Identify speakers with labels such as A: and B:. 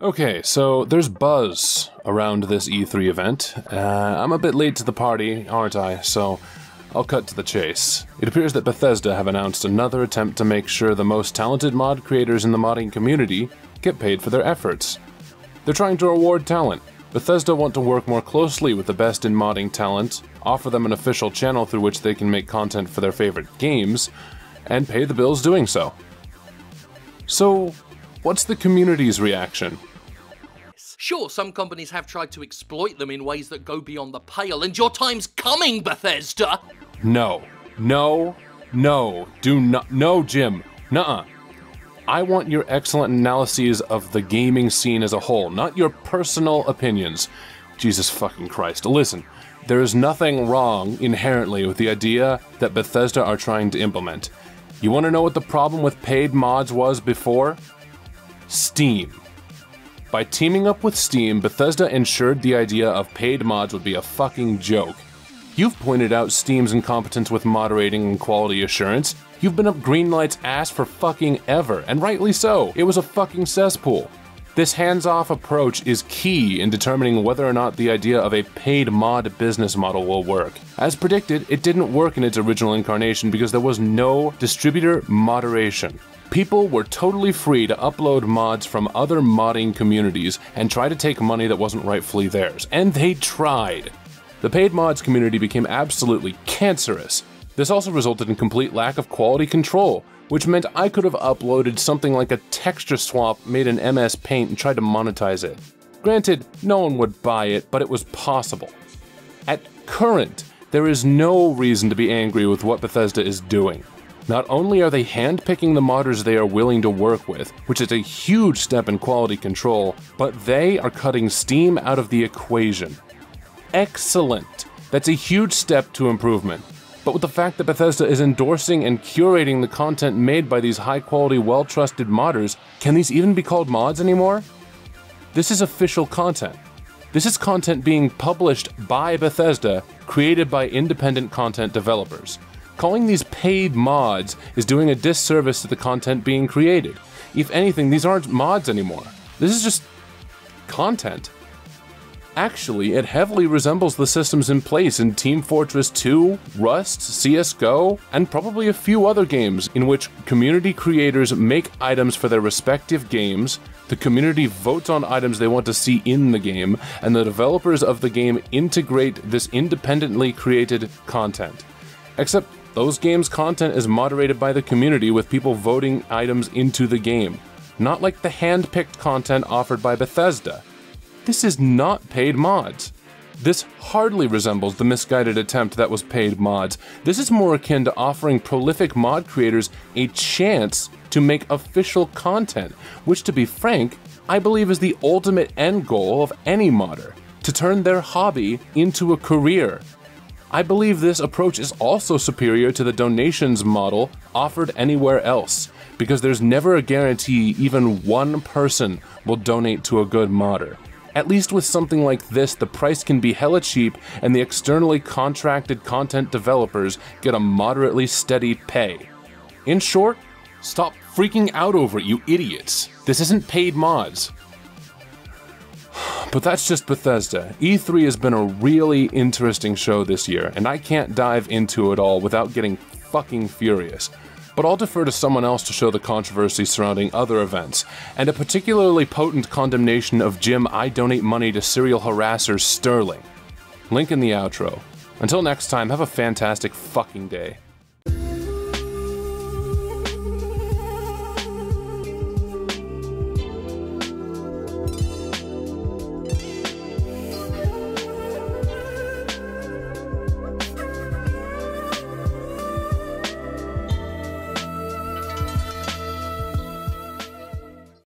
A: Okay, so there's buzz around this E3 event. I'm a bit late to the party, aren't I? So I'll cut to the chase. It appears that Bethesda have announced another attempt to make sure the most talented mod creators in the modding community get paid for their efforts. They're trying to reward talent. Bethesda want to work more closely with the best in modding talent, offer them an official channel through which they can make content for their favorite games, and pay the bills doing so. So, what's the community's reaction?
B: Sure, some companies have tried to exploit them in ways that go beyond the pale, and your time's coming, Bethesda!
A: No, Jim, nuh-uh. I want your excellent analyses of the gaming scene as a whole, not your personal opinions. Jesus fucking Christ. Listen, there is nothing wrong inherently with the idea that Bethesda are trying to implement. You want to know what the problem with paid mods was before? Steam. By teaming up with Steam, Bethesda ensured the idea of paid mods would be a fucking joke. You've pointed out Steam's incompetence with moderating and quality assurance. You've been up Greenlight's ass for fucking ever, and rightly so. It was a fucking cesspool. This hands-off approach is key in determining whether or not the idea of a paid mod business model will work. As predicted, it didn't work in its original incarnation because there was no distributor moderation. People were totally free to upload mods from other modding communities and try to take money that wasn't rightfully theirs. And they tried. The paid mods community became absolutely cancerous. This also resulted in complete lack of quality control, which meant I could have uploaded something like a texture swap made in MS Paint and tried to monetize it. Granted, no one would buy it, but it was possible. At current, there is no reason to be angry with what Bethesda is doing. Not only are they handpicking the modders they are willing to work with, which is a huge step in quality control, but they are cutting Steam out of the equation. Excellent! That's a huge step to improvement. But with the fact that Bethesda is endorsing and curating the content made by these high-quality, well-trusted modders, can these even be called mods anymore? This is official content. This is content being published by Bethesda, created by independent content developers. Calling these paid mods is doing a disservice to the content being created. If anything, these aren't mods anymore. This is just content. Actually, it heavily resembles the systems in place in Team Fortress 2, Rust, CSGO, and probably a few other games in which community creators make items for their respective games, the community votes on items they want to see in the game, and the developers of the game integrate this independently created content. Except those games' content is moderated by the community with people voting items into the game, not like the hand-picked content offered by Bethesda. This is not paid mods. This hardly resembles the misguided attempt that was paid mods. This is more akin to offering prolific mod creators a chance to make official content, which, to be frank, I believe is the ultimate end goal of any modder, to turn their hobby into a career. I believe this approach is also superior to the donations model offered anywhere else, because there's never a guarantee even one person will donate to a good modder. At least with something like this, the price can be hella cheap and the externally contracted content developers get a moderately steady pay. In short, stop freaking out over it, you idiots. This isn't paid mods. But that's just Bethesda. E3 has been a really interesting show this year, and I can't dive into it all without getting fucking furious. But I'll defer to someone else to show the controversy surrounding other events, and a particularly potent condemnation of Jim I donate money to serial harassers Sterling. Link in the outro. Until next time, have a fantastic fucking day.